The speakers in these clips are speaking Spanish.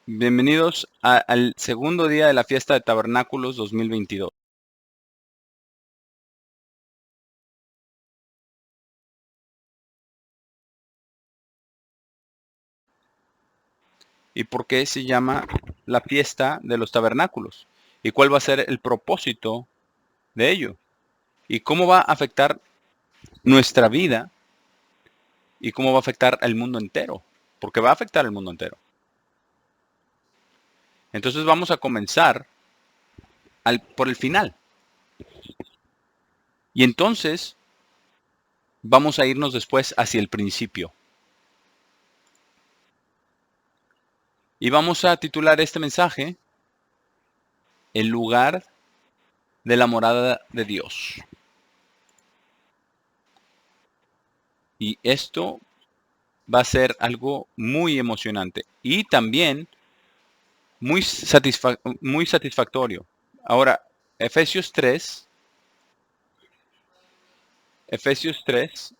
Bienvenidos al segundo día de la fiesta de Tabernáculos 2022. ¿Y por qué se llama la fiesta de los tabernáculos? ¿Y cuál va a ser el propósito de ello? ¿Y cómo va a afectar nuestra vida? ¿Y cómo va a afectar al mundo entero? Porque va a afectar al mundo entero. Entonces vamos a comenzar por el final. Y entonces vamos a irnos después hacia el principio. Y vamos a titular este mensaje El lugar de la morada de Dios. Y esto va a ser algo muy emocionante y también muy satisfactorio. Ahora, Efesios 3, Efesios 3,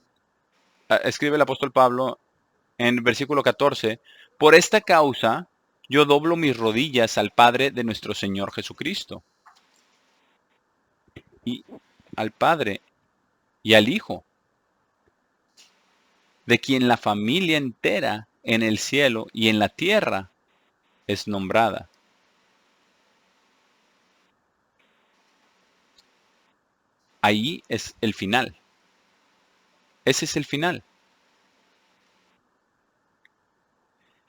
escribe el apóstol Pablo en versículo 14, por esta causa yo doblo mis rodillas al Padre de nuestro Señor Jesucristo, y al Padre y al Hijo, de quien la familia entera en el cielo y en la tierra es nombrada. Ahí es el final. Ese es el final.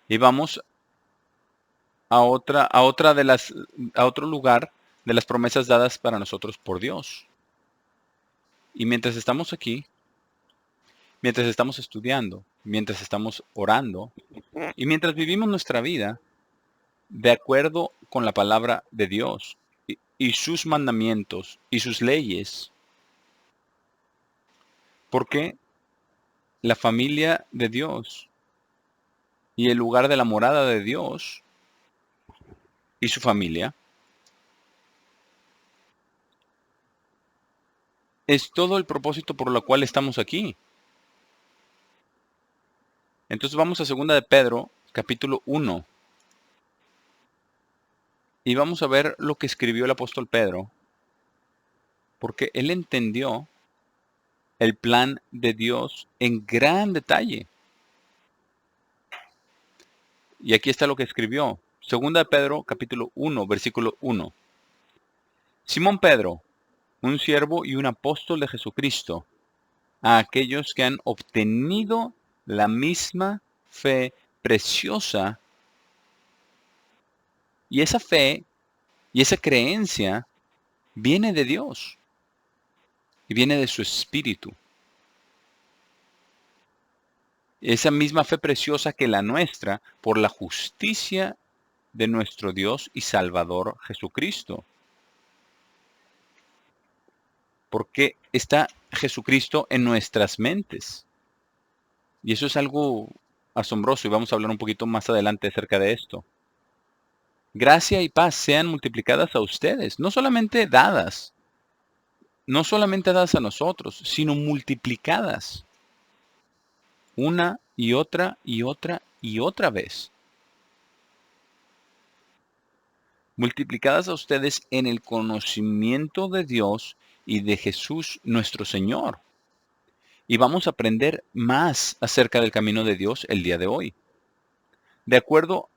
Y vamos a otro lugar de las promesas dadas para nosotros por Dios. Y mientras estamos aquí, mientras estamos estudiando, mientras estamos orando y mientras vivimos nuestra vida de acuerdo con la palabra de Dios y sus mandamientos y sus leyes, porque la familia de Dios y el lugar de la morada de Dios y su familia es todo el propósito por lo cual estamos aquí. Entonces vamos a 2 de Pedro, capítulo 1, y vamos a ver lo que escribió el apóstol Pedro, porque él entendió el plan de Dios en gran detalle. Y aquí está lo que escribió. 2 de Pedro, capítulo 1, versículo 1. Simón Pedro, un siervo y un apóstol de Jesucristo, a aquellos que han obtenido la misma fe preciosa, y esa fe y esa creencia viene de Dios y viene de su espíritu. Esa misma fe preciosa que la nuestra por la justicia de nuestro Dios y Salvador Jesucristo. Porque está Jesucristo en nuestras mentes. Y eso es algo asombroso y vamos a hablar un poquito más adelante acerca de esto. Gracia y paz sean multiplicadas a ustedes, no solamente dadas a nosotros, sino multiplicadas una y otra y otra y otra vez. Multiplicadas a ustedes en el conocimiento de Dios y de Jesús nuestro Señor. Y vamos a aprender más acerca del camino de Dios el día de hoy. De acuerdo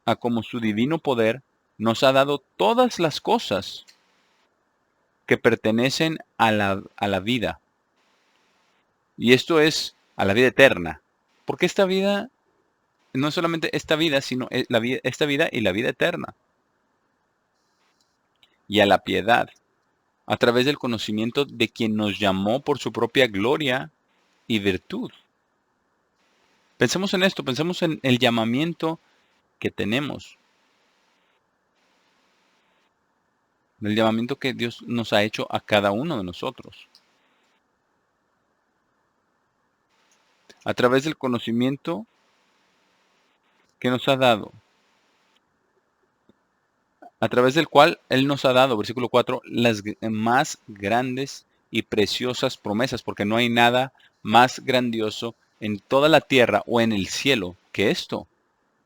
a cómo su divino poder nos ha dado todas las cosas que pertenecen a la vida. Y esto es a la vida eterna. Porque esta vida, no es solamente esta vida, sino esta vida y la vida eterna. Y a la piedad, a través del conocimiento de quien nos llamó por su propia gloria y virtud. Pensemos en esto, pensemos en el llamamiento que tenemos, el llamamiento que Dios nos ha hecho a cada uno de nosotros. A través del conocimiento que nos ha dado, a través del cual Él nos ha dado, versículo 4, las más grandes y preciosas promesas, porque no hay nada más grandioso en toda la tierra o en el cielo que esto.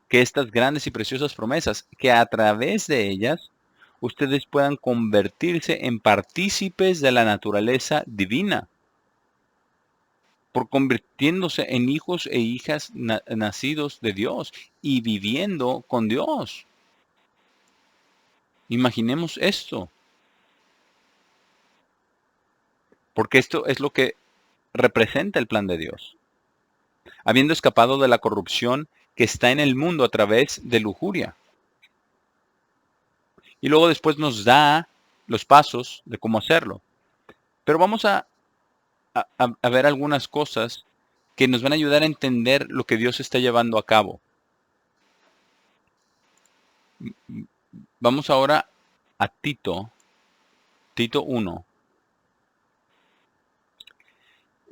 que estas grandes y preciosas promesas, que a través de ellas ustedes puedan convertirse en partícipes de la naturaleza divina, por convirtiéndose en hijos e hijas nacidos de Dios y viviendo con Dios. Imaginemos esto, porque esto es lo que representa el plan de Dios. Habiendo escapado de la corrupción que está en el mundo a través de lujuria. Y luego después nos da los pasos de cómo hacerlo. Pero vamos a ver algunas cosas que nos van a ayudar a entender lo que Dios está llevando a cabo. Vamos ahora a Tito 1.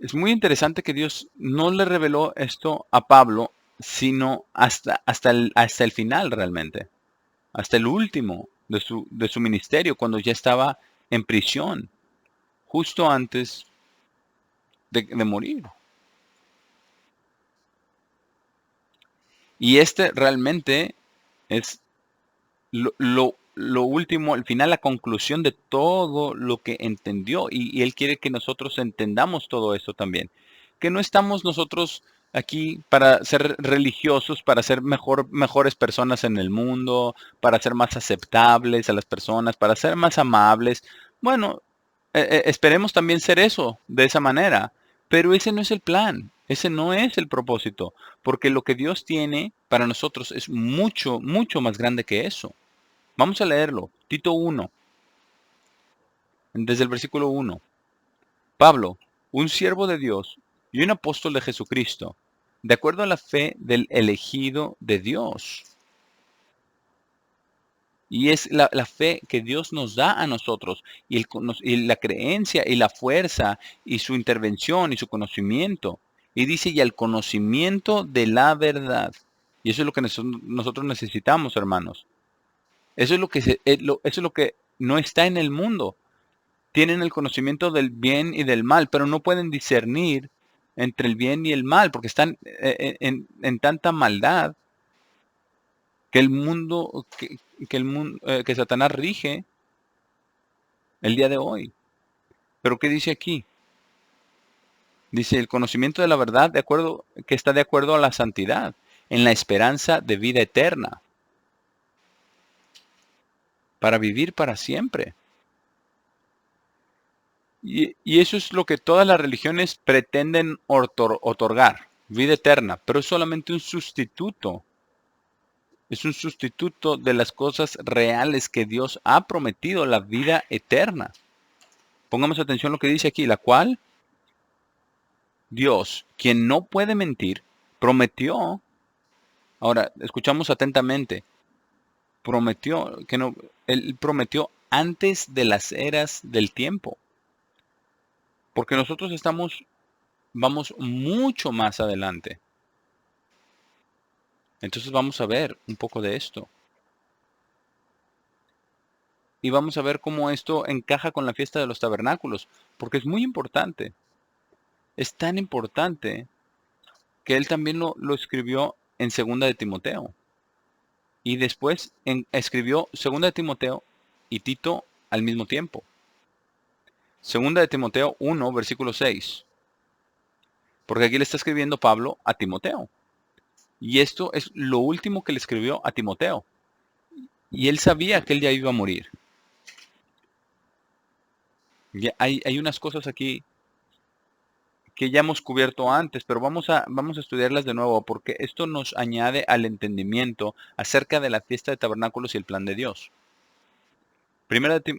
Es muy interesante que Dios no le reveló esto a Pablo, sino hasta el final realmente, hasta el último de su ministerio, cuando ya estaba en prisión, justo antes de morir. Y este realmente es lo último, al final, la conclusión de todo lo que entendió. Y Él quiere que nosotros entendamos todo esto también. Que no estamos nosotros aquí para ser religiosos, para ser mejores personas en el mundo, para ser más aceptables a las personas, para ser más amables. Bueno, esperemos también ser eso, de esa manera. Pero ese no es el plan, ese no es el propósito, porque lo que Dios tiene para nosotros es mucho, mucho más grande que eso. Vamos a leerlo. Tito 1, desde el versículo 1. Pablo, un siervo de Dios y un apóstol de Jesucristo, de acuerdo a la fe del elegido de Dios. Y es la fe que Dios nos da a nosotros, y la creencia y la fuerza y su intervención y su conocimiento. Y dice, y al conocimiento de la verdad. Y eso es lo que nosotros necesitamos, hermanos. Eso es eso es lo que no está en el mundo. Tienen el conocimiento del bien y del mal, pero no pueden discernir entre el bien y el mal, porque están en tanta maldad que el mundo, que Satanás rige el día de hoy. Pero ¿qué dice aquí? Dice el conocimiento de la verdad que está de acuerdo a la santidad, en la esperanza de vida eterna, para vivir para siempre. Y eso es lo que todas las religiones pretenden otorgar, vida eterna, pero es solamente un sustituto. Es un sustituto de las cosas reales que Dios ha prometido, la vida eterna. Pongamos atención a lo que dice aquí, la cual Dios, quien no puede mentir, prometió. Ahora, escuchamos atentamente. Él prometió antes de las eras del tiempo. Porque nosotros vamos mucho más adelante. Entonces vamos a ver un poco de esto. Y vamos a ver cómo esto encaja con la fiesta de los tabernáculos, porque es muy importante. Es tan importante que él también lo escribió en Segunda de Timoteo. Y después escribió Segunda de Timoteo y Tito al mismo tiempo. Segunda de Timoteo 1, versículo 6. Porque aquí le está escribiendo Pablo a Timoteo. Y esto es lo último que le escribió a Timoteo. Y él sabía que él ya iba a morir. Hay unas cosas aquí que ya hemos cubierto antes, pero vamos a estudiarlas de nuevo, porque esto nos añade al entendimiento acerca de la fiesta de tabernáculos y el plan de Dios.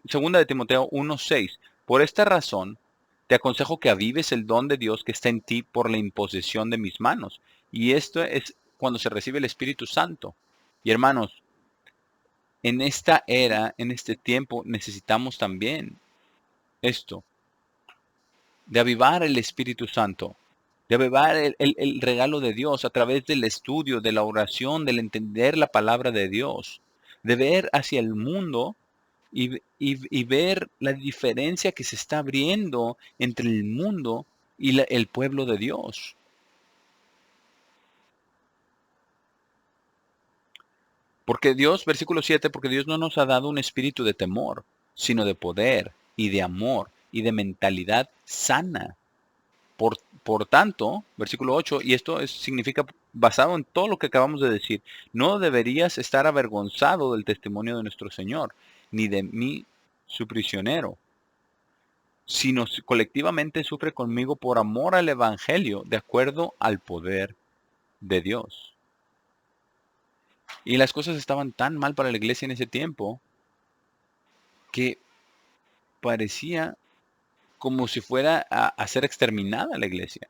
Segunda de Timoteo 1:6. Por esta razón, te aconsejo que avives el don de Dios que está en ti por la imposición de mis manos. Y esto es cuando se recibe el Espíritu Santo. Y hermanos, en esta era, en este tiempo, necesitamos también esto, de avivar el Espíritu Santo, de avivar el regalo de Dios a través del estudio, de la oración, del entender la palabra de Dios, de ver hacia el mundo y ver la diferencia que se está abriendo entre el mundo y el pueblo de Dios. Porque Dios, versículo 7, porque Dios no nos ha dado un espíritu de temor, sino de poder y de amor y de mentalidad sana. Por tanto, versículo 8, y esto significa, basado en todo lo que acabamos de decir, no deberías estar avergonzado del testimonio de nuestro Señor, ni de mí, su prisionero, sino colectivamente sufre conmigo por amor al Evangelio, de acuerdo al poder de Dios. Y las cosas estaban tan mal para la iglesia en ese tiempo que parecía como si fuera a ser exterminada la iglesia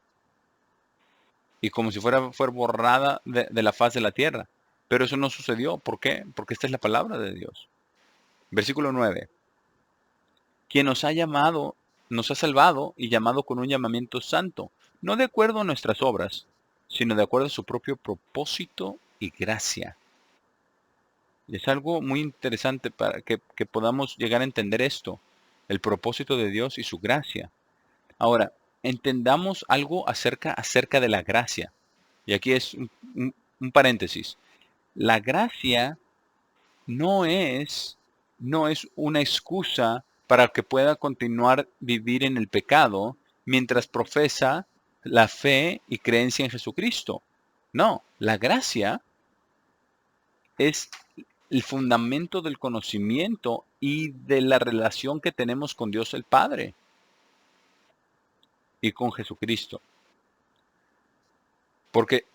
y como si fuera borrada de la faz de la tierra. Pero eso no sucedió. ¿Por qué? Porque esta es la palabra de Dios. Versículo 9. Quien nos ha llamado, nos ha salvado y llamado con un llamamiento santo, no de acuerdo a nuestras obras, sino de acuerdo a su propio propósito y gracia. Y es algo muy interesante para que podamos llegar a entender esto, el propósito de Dios y su gracia. Ahora, entendamos algo acerca de la gracia. Y aquí es un paréntesis. La gracia no es, no es una excusa para que pueda continuar vivir en el pecado mientras profesa la fe y creencia en Jesucristo. No, la gracia es el fundamento del conocimiento y de la relación que tenemos con Dios el Padre y con Jesucristo. Porque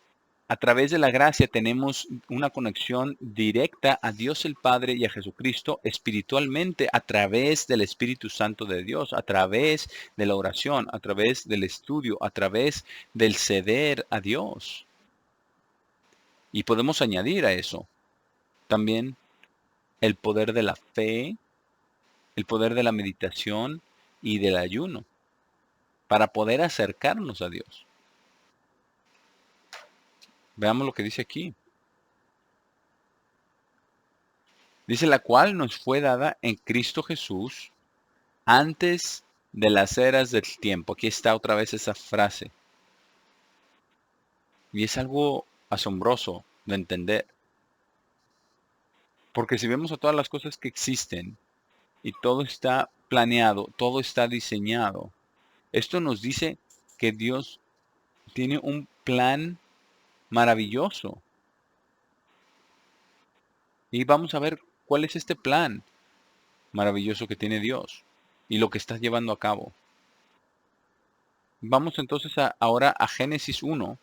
a través de la gracia tenemos una conexión directa a Dios el Padre y a Jesucristo espiritualmente a través del Espíritu Santo de Dios, a través de la oración, a través del estudio, a través del ceder a Dios. Y podemos añadir a eso también el poder de la fe, el poder de la meditación y del ayuno para poder acercarnos a Dios. Veamos lo que dice aquí. Dice, la cual nos fue dada en Cristo Jesús antes de las eras del tiempo. Aquí está otra vez esa frase. Y es algo asombroso de entender. Porque si vemos a todas las cosas que existen y todo está planeado, todo está diseñado, esto nos dice que Dios tiene un plan maravilloso. Y vamos a ver cuál es este plan maravilloso que tiene Dios y lo que está llevando a cabo. Vamos entonces ahora a Génesis 1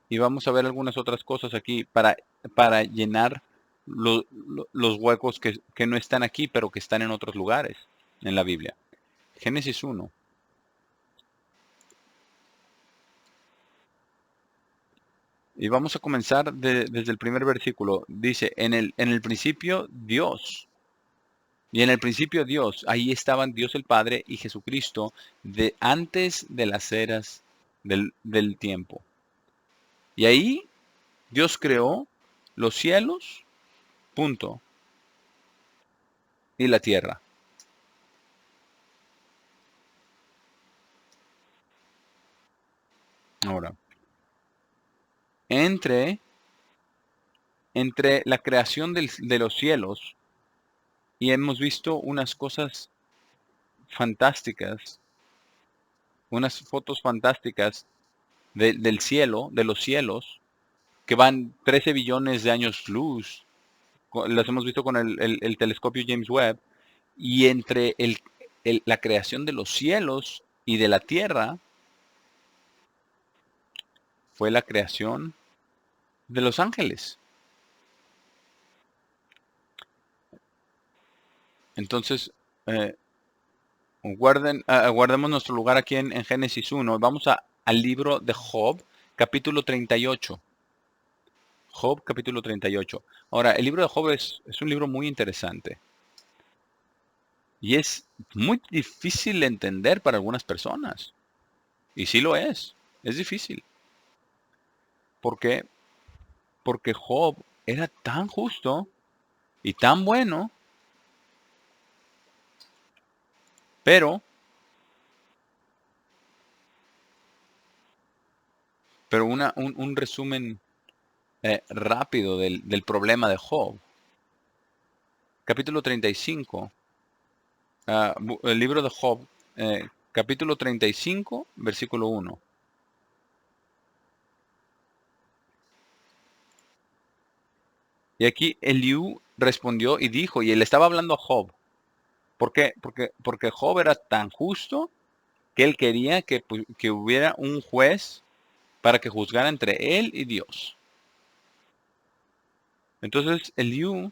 y vamos a ver algunas otras cosas aquí para llenar los huecos que no están aquí, pero que están en otros lugares en la Biblia. Génesis 1. Y vamos a comenzar desde el primer versículo. Dice, en el principio Dios. Y en el principio Dios, ahí estaban Dios el Padre y Jesucristo de antes de las eras del tiempo. Y ahí Dios creó los cielos, punto, y la tierra. Ahora, entre, entre la creación de los cielos y hemos visto unas cosas fantásticas, unas fotos fantásticas del cielo, de los cielos, que van 13 billones de años luz. Las hemos visto con el telescopio James Webb. Y entre la creación de los cielos y de la tierra fue la creación de los ángeles. Entonces, eh, guardemos nuestro lugar aquí en Génesis 1. Vamos al libro de Job, capítulo 38. Job, capítulo 38. Ahora, el libro de Job es un libro muy interesante. Y es muy difícil de entender para algunas personas. Y sí lo es. Es difícil. ¿Por qué? Porque Job era tan justo y tan bueno, pero, pero un resumen rápido del problema de Job. Capítulo 35, el libro de Job, capítulo 35, versículo 1. Y aquí Eliú respondió y dijo, y él estaba hablando a Job. ¿Por qué? Porque Job era tan justo que él quería que hubiera un juez para que juzgara entre él y Dios. Entonces Eliú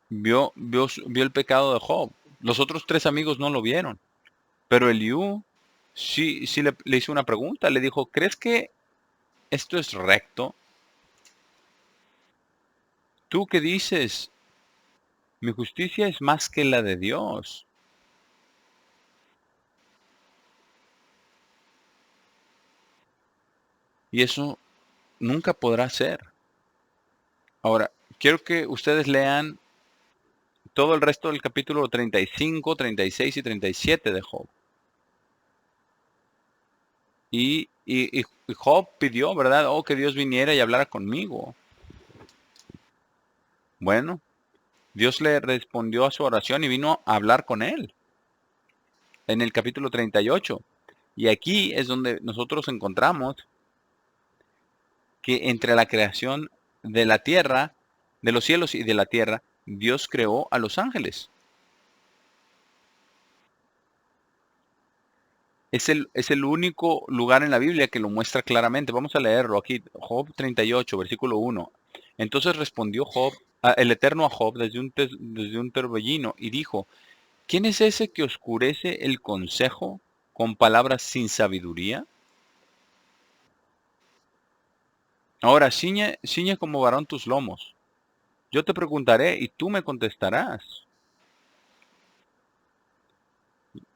vio el pecado de Job. Los otros tres amigos no lo vieron, pero Eliú sí le hizo una pregunta. Le dijo, ¿crees que esto es recto? ¿Tú qué dices? Mi justicia es más que la de Dios. Y eso nunca podrá ser. Ahora, quiero que ustedes lean todo el resto del capítulo 35, 36 y 37 de Job. Y Job pidió, ¿verdad? Oh, que Dios viniera y hablara conmigo. Bueno, Dios le respondió a su oración y vino a hablar con él en el capítulo 38. Y aquí es donde nosotros encontramos que entre la creación de la tierra, de los cielos y de la tierra, Dios creó a los ángeles. Es el único lugar en la Biblia que lo muestra claramente. Vamos a leerlo aquí, Job 38, versículo 1. Entonces respondió el Eterno a Job desde un torbellino y dijo, ¿quién es ese que oscurece el consejo con palabras sin sabiduría? Ahora ciñe como varón tus lomos. Yo te preguntaré y tú me contestarás.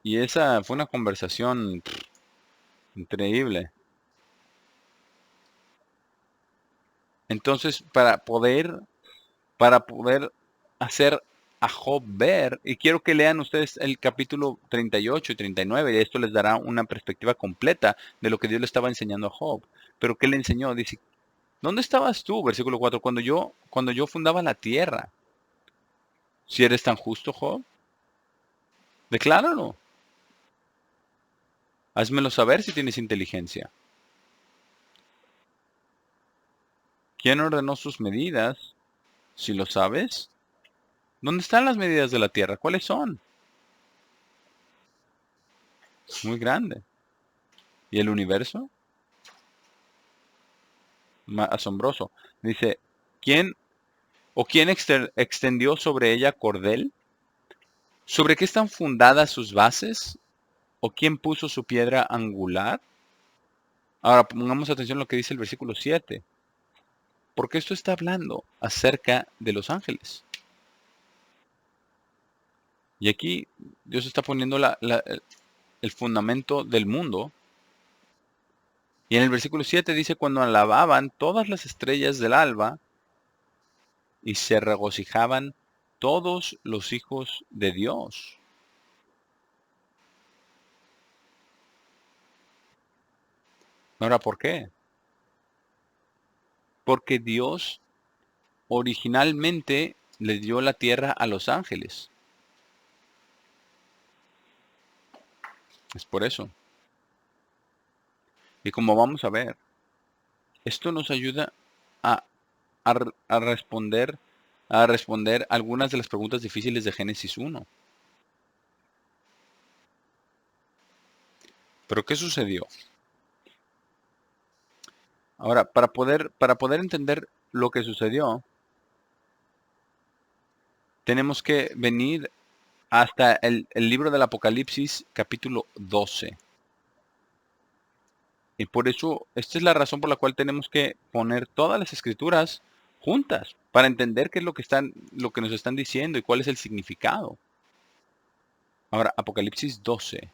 Y esa fue una conversación increíble. Entonces, para poder hacer a Job ver, y quiero que lean ustedes el capítulo 38 y 39, y esto les dará una perspectiva completa de lo que Dios le estaba enseñando a Job. Pero ¿qué le enseñó? Dice, ¿dónde estabas tú? Versículo 4, cuando yo fundaba la tierra. Si eres tan justo, Job, decláralo. Házmelo saber si tienes inteligencia. ¿Quién ordenó sus medidas? Si lo sabes. ¿Dónde están las medidas de la tierra? ¿Cuáles son? Muy grande. ¿Y el universo? Asombroso. Dice, ¿quién quién extendió sobre ella cordel? ¿Sobre qué están fundadas sus bases? ¿O quién puso su piedra angular? Ahora pongamos atención a lo que dice el versículo 7. Porque esto está hablando acerca de los ángeles. Y aquí Dios está poniendo el fundamento del mundo. Y en el versículo 7 dice, cuando alababan todas las estrellas del alba y se regocijaban todos los hijos de Dios. Ahora, ¿por qué? Porque Dios originalmente le dio la tierra a los ángeles. Es por eso. Y como vamos a ver, esto nos ayuda a, a responder algunas de las preguntas difíciles de Génesis 1. Pero ¿qué sucedió? Ahora, para poder entender lo que sucedió, tenemos que venir hasta el libro del Apocalipsis, capítulo 12. Y por eso, esta es la razón por la cual tenemos que poner todas las escrituras juntas, para entender qué es lo que nos están diciendo y cuál es el significado. Ahora, Apocalipsis 12.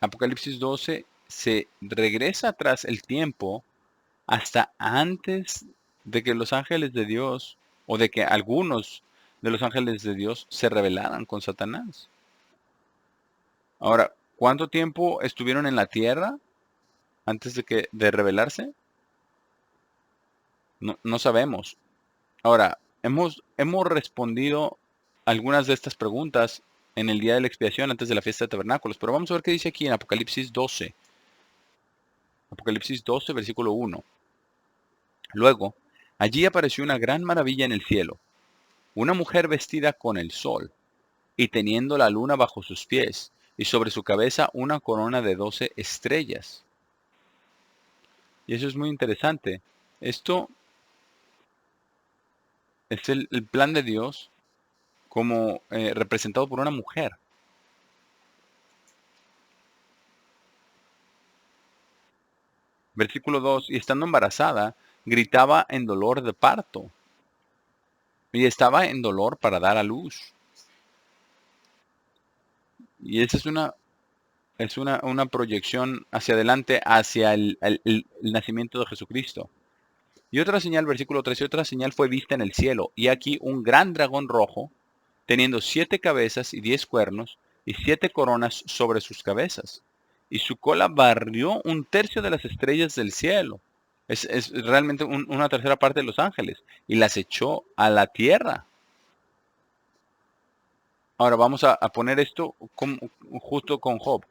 Apocalipsis 12 se regresa atrás el tiempo hasta antes de que los ángeles de Dios, o de que algunos de los ángeles de Dios se rebelaran con Satanás. Ahora, ¿cuánto tiempo estuvieron en la tierra? antes de revelarse? No, no sabemos. Ahora, hemos respondido algunas de estas preguntas en el día de la expiación antes de la fiesta de tabernáculos, pero vamos a ver qué dice aquí en Apocalipsis 12. Apocalipsis 12, versículo 1. Luego, allí apareció una gran maravilla en el cielo, una mujer vestida con el sol, y teniendo la luna bajo sus pies, y sobre su cabeza una corona de 12 estrellas. Y eso es muy interesante. Esto es el plan de Dios como representado por una mujer. Versículo 2, y estando embarazada, gritaba en dolor de parto, y estaba en dolor para dar a luz. Y esa es una proyección hacia adelante, hacia el nacimiento de Jesucristo. Y otra señal, versículo 13, otra señal fue vista en el cielo, y aquí un gran dragón rojo, teniendo 7 cabezas y 10 cuernos, y 7 coronas sobre sus cabezas. Y su cola barrió un tercio de las estrellas del cielo. Es realmente una tercera parte de los ángeles. Y las echó a la tierra. Ahora vamos a poner esto justo con Job.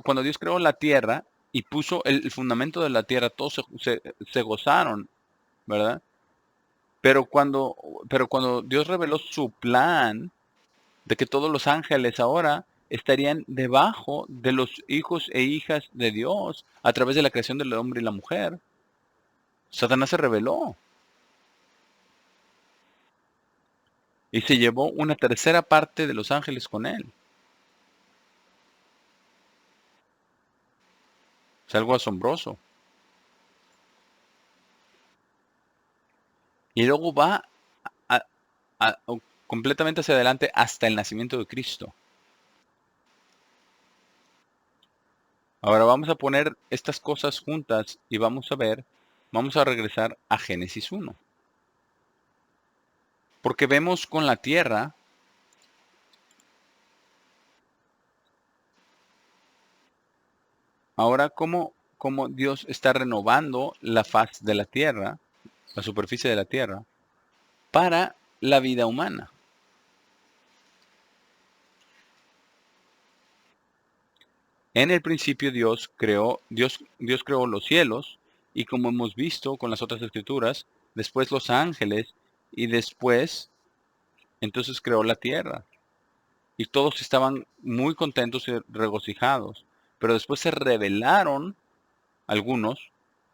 Cuando Dios creó la tierra y puso el fundamento de la tierra, todos se gozaron, ¿verdad? Pero cuando Dios reveló su plan de que todos los ángeles ahora estarían debajo de los hijos e hijas de Dios a través de la creación del hombre y la mujer, Satanás se rebeló y se llevó una tercera parte de los ángeles con él. Es algo asombroso. Y luego va a- a- completamente hacia adelante hasta el nacimiento de Cristo. Ahora vamos a poner estas cosas juntas y vamos a regresar a Génesis 1. Porque vemos con la tierra, ahora cómo Dios está renovando la faz de la tierra, la superficie de la tierra, para la vida humana. En el principio Dios creó los cielos, y como hemos visto con las otras escrituras, después los ángeles, y después entonces creó la tierra. Y todos estaban muy contentos y regocijados. Pero después se rebelaron algunos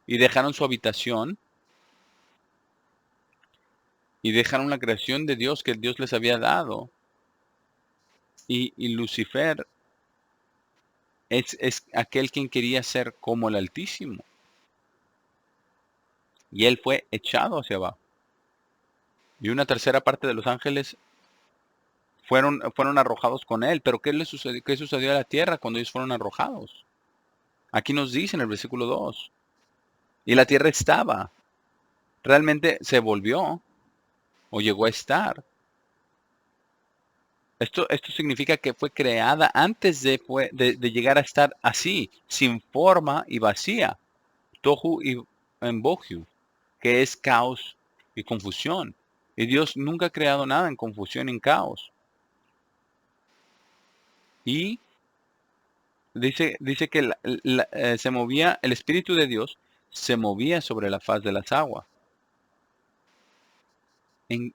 y dejaron su habitación y dejaron la creación de Dios que Dios les había dado. Y Lucifer es aquel quien quería ser como el Altísimo. Y él fue echado hacia abajo. Y una tercera parte de los ángeles fueron arrojados con él. Pero ¿qué sucedió a la tierra cuando ellos fueron arrojados? Aquí nos dice en el versículo 2. Y la tierra estaba. Realmente se volvió o llegó a estar. Esto significa que fue creada antes de llegar a estar así, sin forma y vacía. Tohu y Bohu, que es caos y confusión. Y Dios nunca ha creado nada en confusión y en caos. Y dice que se movía, el Espíritu de Dios se movía sobre la faz de las aguas. En-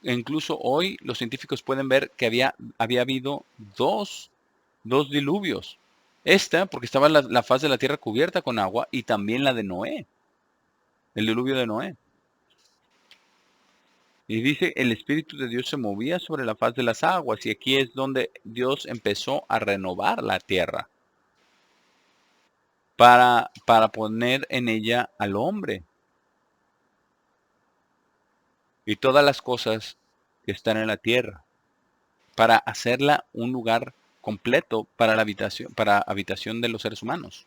incluso hoy los científicos pueden ver que había habido dos diluvios. Esta, porque estaba la faz de la tierra cubierta con agua, y también la de Noé, el diluvio de Noé. Y dice, el Espíritu de Dios se movía sobre la faz de las aguas, y aquí es donde Dios empezó a renovar la tierra para poner en ella al hombre y todas las cosas que están en la tierra, para hacerla un lugar completo para habitación de los seres humanos.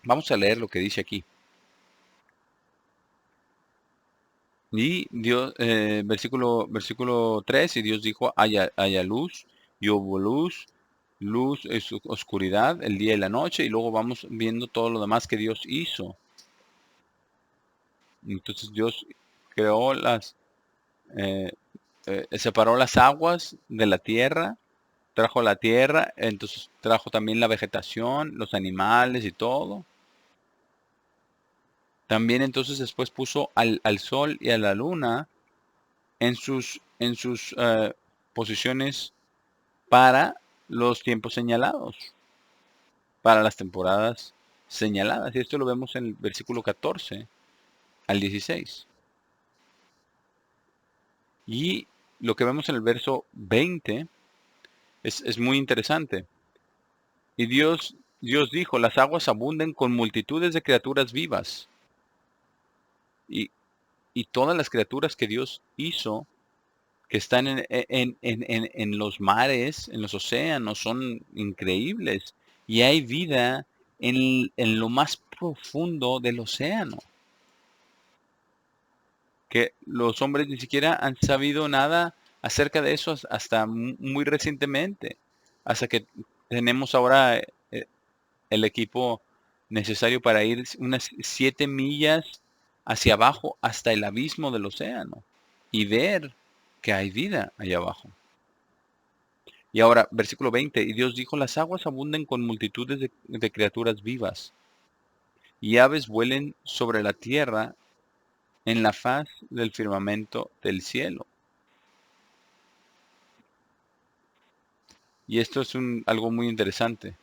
Vamos a leer lo que dice aquí. Y Dios, versículo 3, y Dios dijo, haya luz, y hubo luz. luz, es oscuridad, el día y la noche, y luego vamos viendo todo lo demás que Dios hizo. Entonces Dios creó eh, separó las aguas de la tierra, trajo la tierra, entonces trajo también la vegetación, los animales y todo. También entonces después puso al sol y a la luna en sus posiciones para los tiempos señalados, para las temporadas señaladas. Y esto lo vemos en el versículo 14 al 16. Y lo que vemos en el verso 20 es muy interesante. Y Dios dijo, las aguas abunden con multitudes de criaturas vivas. Y, y todas las criaturas que Dios hizo, que están en los mares, en los océanos, son increíbles. Y hay vida en lo más profundo del océano, que los hombres ni siquiera han sabido nada acerca de eso hasta muy recientemente, hasta que tenemos ahora el equipo necesario para ir unas 7 millas hacia abajo hasta el abismo del océano y ver que hay vida allá abajo. Y ahora, versículo 20, y Dios dijo, las aguas abunden con multitudes de criaturas vivas, y aves vuelen sobre la tierra en la faz del firmamento del cielo. Y esto es algo muy interesante,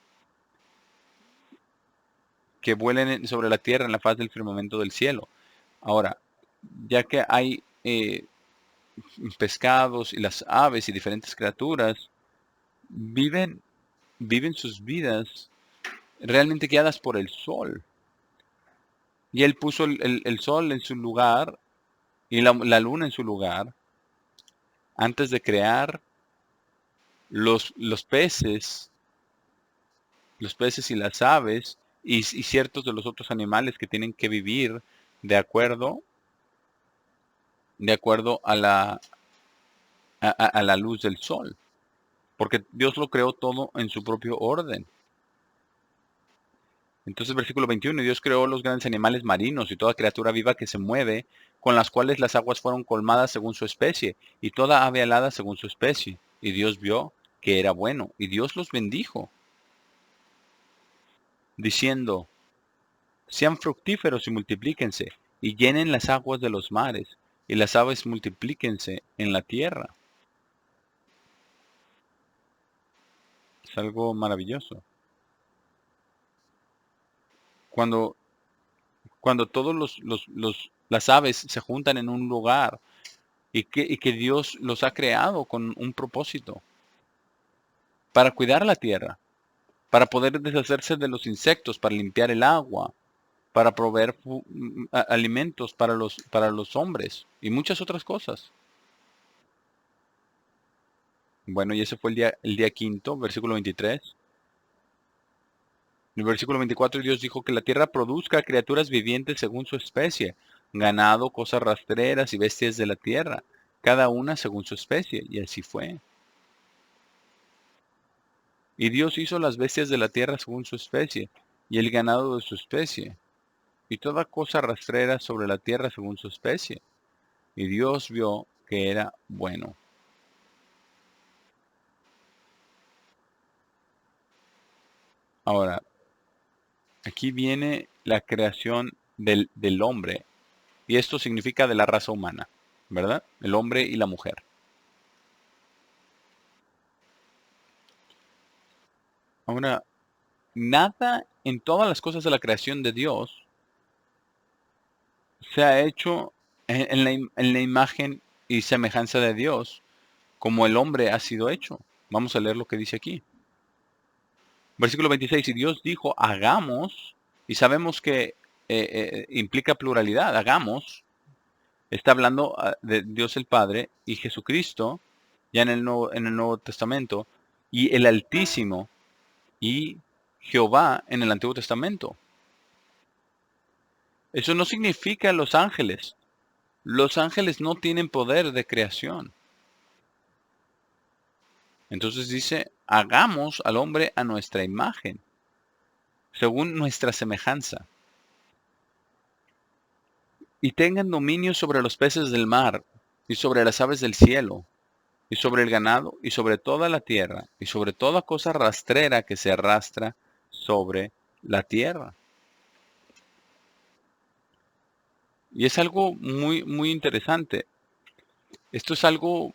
que vuelen sobre la tierra en la faz del firmamento del cielo. Ahora, ya que hay pescados y las aves y diferentes criaturas, viven, viven sus vidas realmente guiadas por el sol. Y Él puso el sol en su lugar y la luna en su lugar antes de crear los peces, los peces y las aves y ciertos de los otros animales que tienen que vivir de acuerdo, de acuerdo a la luz del sol. Porque Dios lo creó todo en su propio orden. Entonces, versículo 21, y Dios creó los grandes animales marinos y toda criatura viva que se mueve, con las cuales las aguas fueron colmadas según su especie, y toda ave alada según su especie. Y Dios vio que era bueno, y Dios los bendijo, diciendo, sean fructíferos y multiplíquense, y llenen las aguas de los mares, y las aves multiplíquense en la tierra. Es algo maravilloso. Cuando, cuando todos las aves se juntan en un lugar, y que Dios los ha creado con un propósito, para cuidar la tierra, para poder deshacerse de los insectos, para limpiar el agua, para proveer alimentos para los hombres y muchas otras cosas. Bueno, y ese fue el día quinto, versículo 23. En el versículo 24 Dios dijo que la tierra produzca criaturas vivientes según su especie, ganado, cosas rastreras y bestias de la tierra, cada una según su especie. Y así fue. Y Dios hizo las bestias de la tierra según su especie, y el ganado de su especie, y toda cosa rastrera sobre la tierra según su especie. Y Dios vio que era bueno. Ahora, aquí viene la creación del hombre, y esto significa de la raza humana, ¿verdad? El hombre y la mujer. Ahora, nada en todas las cosas de la creación de Dios se ha hecho en la imagen y semejanza de Dios, como el hombre ha sido hecho. Vamos a leer lo que dice aquí. Versículo 26, y Dios dijo, hagamos, y sabemos que implica pluralidad, hagamos, está hablando de Dios el Padre y Jesucristo, ya en el Nuevo Testamento, y el Altísimo y Jehová en el Antiguo Testamento. Eso no significa los ángeles. Los ángeles no tienen poder de creación. Entonces dice, hagamos al hombre a nuestra imagen, según nuestra semejanza, y tengan dominio sobre los peces del mar, y sobre las aves del cielo, y sobre el ganado, y sobre toda la tierra, y sobre toda cosa rastrera que se arrastra sobre la tierra. Y es algo muy, muy interesante. Esto es algo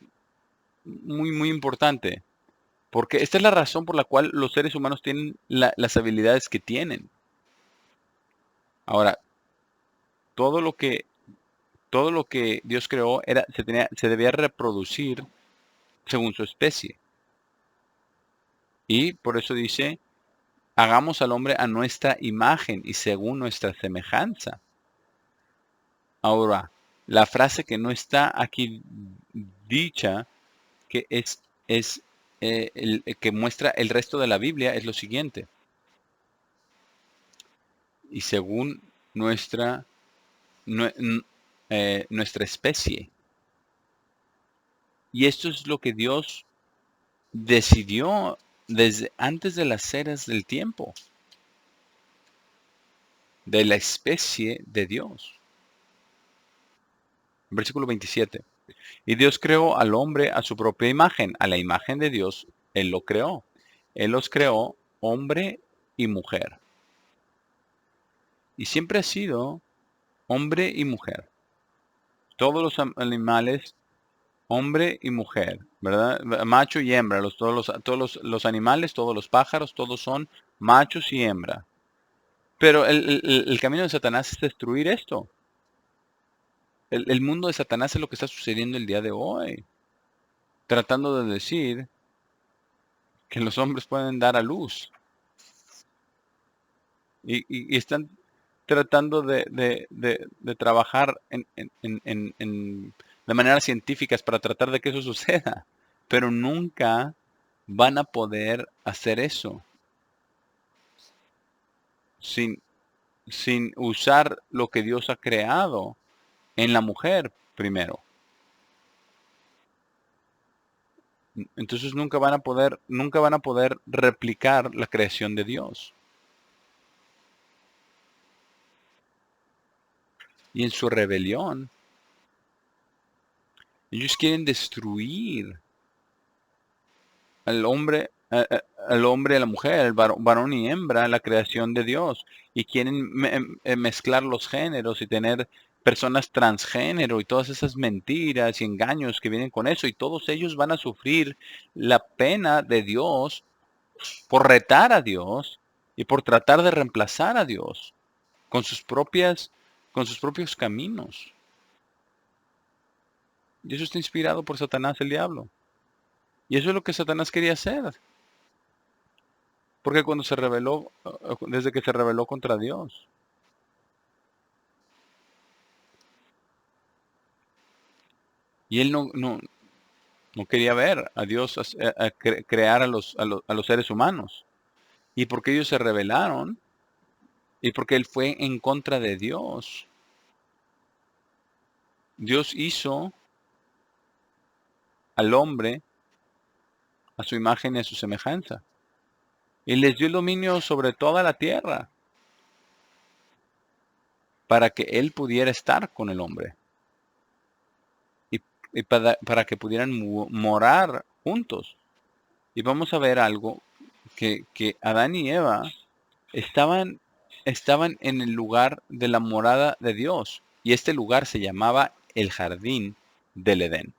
muy, muy importante, porque esta es la razón por la cual los seres humanos tienen las habilidades que tienen. Ahora, todo lo que, todo lo que Dios creó se debía reproducir según su especie. Y por eso dice, hagamos al hombre a nuestra imagen y según nuestra semejanza. Ahora, la frase que no está aquí dicha, que es que muestra el resto de la Biblia, es lo siguiente. Y según nuestra, nuestra especie. Y esto es lo que Dios decidió desde antes de las eras del tiempo, de la especie de Dios. Versículo 27. Y Dios creó al hombre a su propia imagen, a la imagen de Dios, Él lo creó. Él los creó hombre y mujer. Y siempre ha sido hombre y mujer. Todos los animales, hombre y mujer, ¿verdad? Macho y hembra, todos los animales, todos los pájaros, todos son machos y hembra. Pero el camino de Satanás es destruir esto. El mundo de Satanás es lo que está sucediendo el día de hoy. Tratando de decir que los hombres pueden dar a luz. Y están tratando de trabajar de maneras científicas para tratar de que eso suceda. Pero nunca van a poder hacer eso sin, sin usar lo que Dios ha creado en la mujer primero. Entonces nunca van a poder replicar la creación de Dios. Y en su rebelión, ellos quieren destruir al hombre, al hombre, a la mujer, el varón y hembra, la creación de Dios. Y quieren mezclar los géneros y tener personas transgénero y todas esas mentiras y engaños que vienen con eso. Y todos ellos van a sufrir la pena de Dios por retar a Dios y por tratar de reemplazar a Dios con con sus propios caminos. Y eso está inspirado por Satanás, el diablo. Y eso es lo que Satanás quería hacer. Porque cuando se rebeló, desde que se rebeló contra Dios, y él no quería ver a Dios crear a los seres humanos. Y porque ellos se rebelaron, y porque él fue en contra de Dios, Dios hizo al hombre a su imagen y a su semejanza. Y les dio el dominio sobre toda la tierra para que él pudiera estar con el hombre. Y para que pudieran morar juntos. Y vamos a ver algo que Adán y Eva estaban, estaban en el lugar de la morada de Dios. Y este lugar se llamaba el jardín del Edén.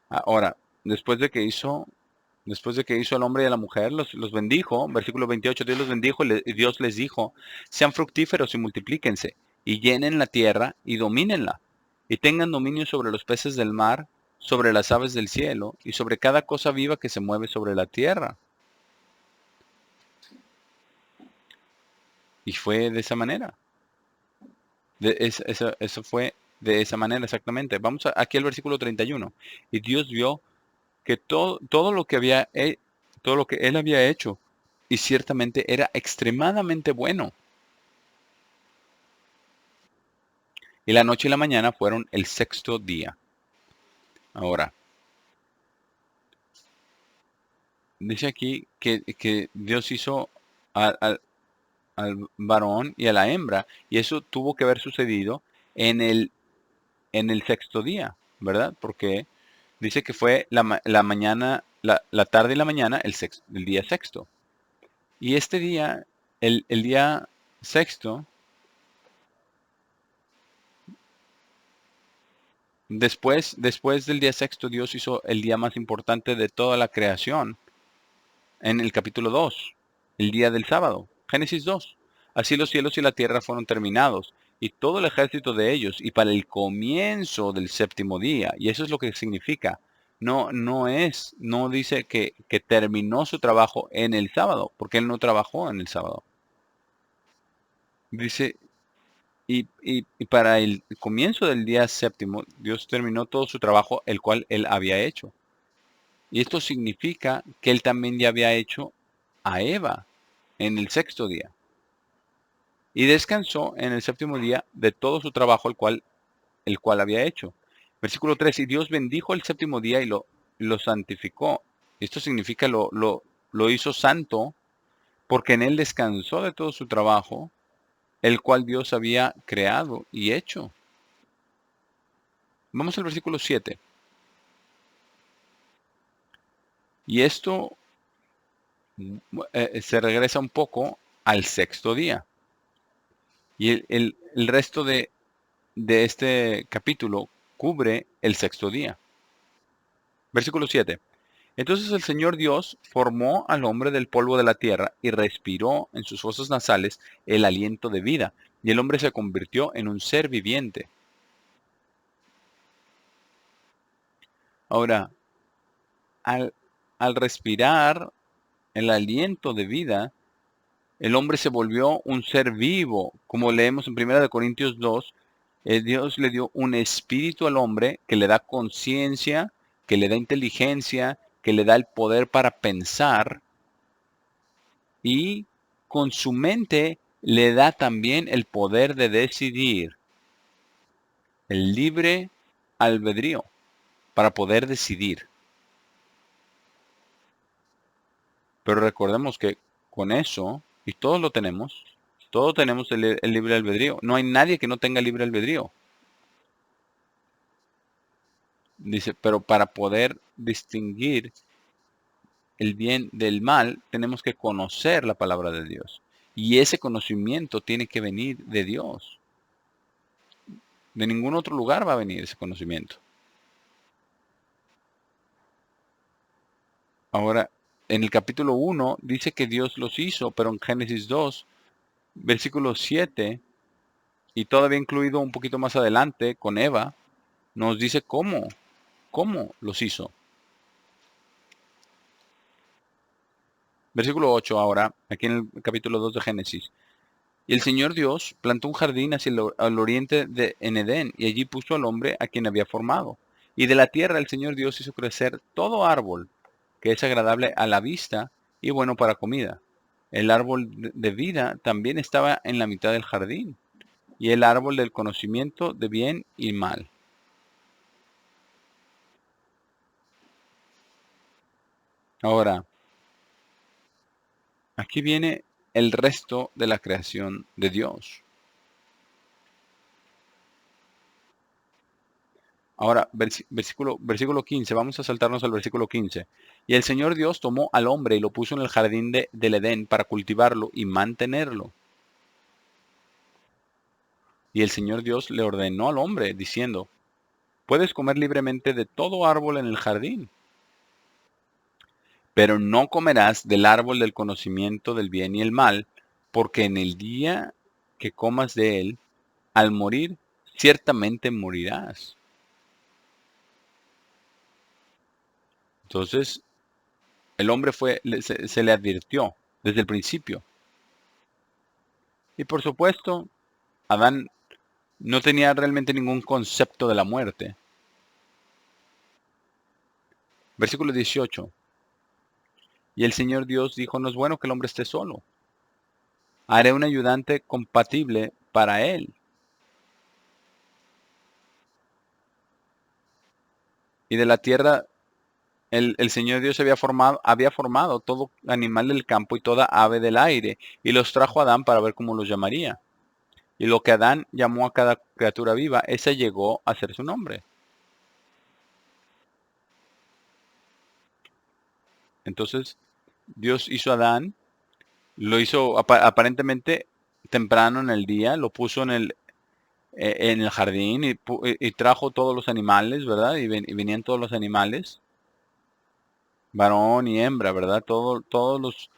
Ahora, después de que hizo al hombre y a la mujer, los bendijo. Versículo 28, Dios los bendijo y Dios les dijo, sean fructíferos y multiplíquense, y llenen la tierra y domínenla, y tengan dominio sobre los peces del mar, sobre las aves del cielo, y sobre cada cosa viva que se mueve sobre la tierra. Y fue de esa manera. Eso fue de esa manera exactamente. Vamos aquí al versículo 31. Y Dios vio que todo lo que todo lo que él había hecho, y ciertamente era extremadamente bueno. Y la noche y la mañana fueron el sexto día. Ahora, dice aquí que Dios hizo al, al- al varón y a la hembra, y eso tuvo que haber sucedido en el sexto día, ¿verdad? Porque dice que fue la mañana, la tarde y la mañana el día sexto. Y este día, el día sexto, después del día sexto, Dios hizo el día más importante de toda la creación en el capítulo 2, el día del sábado, Génesis 2. Así los cielos y la tierra fueron terminados, y todo el ejército de ellos, y para el comienzo del séptimo día, y eso es lo que significa. No dice que terminó su trabajo en el sábado, porque él no trabajó en el sábado. Dice, y para el comienzo del día séptimo, Dios terminó todo su trabajo, el cual él había hecho. Y esto significa que él también ya había hecho a Eva en el sexto día. Y descansó en el séptimo día de todo su trabajo el cual había hecho. Versículo 3, y Dios bendijo el séptimo día y lo santificó. Esto significa lo hizo santo porque en él descansó de todo su trabajo, el cual Dios había creado y hecho. Vamos al versículo 7. Y esto se regresa un poco al sexto día. Y el resto de este capítulo cubre el sexto día. Versículo 7. Entonces el Señor Dios formó al hombre del polvo de la tierra y respiró en sus fosas nasales el aliento de vida, y el hombre se convirtió en un ser viviente. Ahora, al, al respirar el aliento de vida, el hombre se volvió un ser vivo, como leemos en 1 Corintios 2. Dios le dio un espíritu al hombre que le da conciencia, que le da inteligencia, que le da el poder para pensar, y con su mente le da también el poder de decidir, el libre albedrío para poder decidir. Pero recordemos que con eso, y todos tenemos el libre albedrío. No hay nadie que no tenga libre albedrío. Dice, pero para poder distinguir el bien del mal, tenemos que conocer la palabra de Dios. Y ese conocimiento tiene que venir de Dios. De ningún otro lugar va a venir ese conocimiento. Ahora, en el capítulo 1 dice que Dios los hizo, pero en Génesis 2, versículo 7, y todavía incluido un poquito más adelante con Eva, nos dice cómo los hizo. Versículo 8 ahora, aquí en el capítulo 2 de Génesis. Y el Señor Dios plantó un jardín hacia al oriente en Edén, y allí puso al hombre a quien había formado. Y de la tierra el Señor Dios hizo crecer todo árbol que es agradable a la vista y bueno para comida. El árbol de vida también estaba en la mitad del jardín, y el árbol del conocimiento de bien y mal. Ahora, aquí viene el resto de la creación de Dios. Ahora, versículo 15, vamos a saltarnos al versículo 15. Y el Señor Dios tomó al hombre y lo puso en el jardín del Edén para cultivarlo y mantenerlo. Y el Señor Dios le ordenó al hombre, diciendo, puedes comer libremente de todo árbol en el jardín, pero no comerás del árbol del conocimiento del bien y el mal, porque en el día que comas de él, al morir, ciertamente morirás. Entonces, el hombre se le advirtió desde el principio. Y por supuesto, Adán no tenía realmente ningún concepto de la muerte. Versículo 18. Y el Señor Dios dijo, no es bueno que el hombre esté solo. Haré un ayudante compatible para él. Y de la tierra el Señor Dios había formado todo animal del campo y toda ave del aire, y los trajo a Adán para ver cómo los llamaría. Y lo que Adán llamó a cada criatura viva, ese llegó a ser su nombre. Entonces, Dios hizo a Adán, lo hizo aparentemente temprano en el día, lo puso en el jardín y trajo todos los animales, ¿verdad? Y venían todos los animales, varón y hembra, ¿verdad? Todos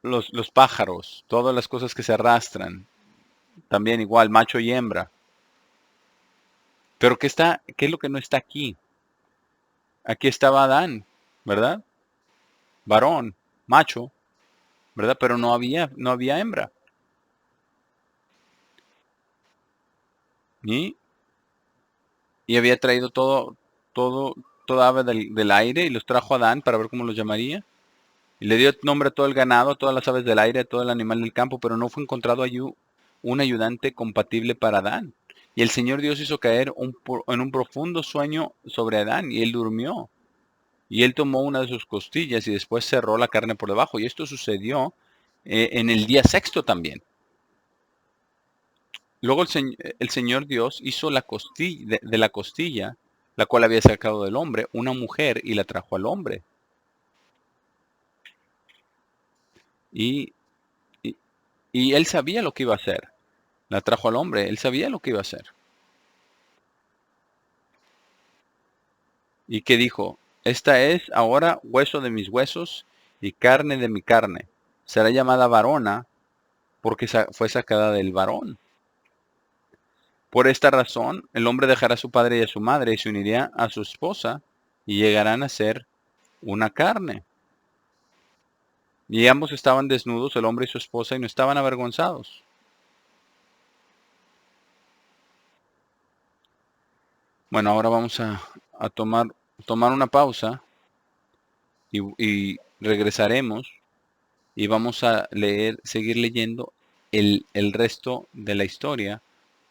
los pájaros, todas las cosas que se arrastran, también igual, macho y hembra. Pero ¿qué es lo que no está aquí? Aquí estaba Adán, ¿verdad? Varón, macho, ¿verdad? Pero no había hembra. Y, y había traído todo, toda ave del aire y los trajo a Adán para ver cómo los llamaría. Y le dio nombre a todo el ganado, a todas las aves del aire, a todo el animal del campo, pero no fue encontrado allí un ayudante compatible para Adán. Y el Señor Dios hizo caer en un profundo sueño sobre Adán, y él durmió. Y él tomó una de sus costillas y después cerró la carne por debajo. Y esto sucedió en el día sexto también. Luego el Señor Dios hizo la costilla, de la costilla, la cual había sacado del hombre, una mujer y la trajo al hombre. Y, y, y él sabía lo que iba a hacer. La trajo al hombre, él sabía lo que iba a hacer. ¿Y qué dijo? Esta es ahora hueso de mis huesos y carne de mi carne. Será llamada varona porque fue sacada del varón. Por esta razón, el hombre dejará a su padre y a su madre y se uniría a su esposa y llegarán a ser una carne. Y ambos estaban desnudos, el hombre y su esposa, y no estaban avergonzados. Bueno, ahora vamos a tomar una pausa y regresaremos y vamos a seguir leyendo el resto de la historia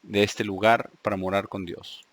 de este lugar para morar con Dios.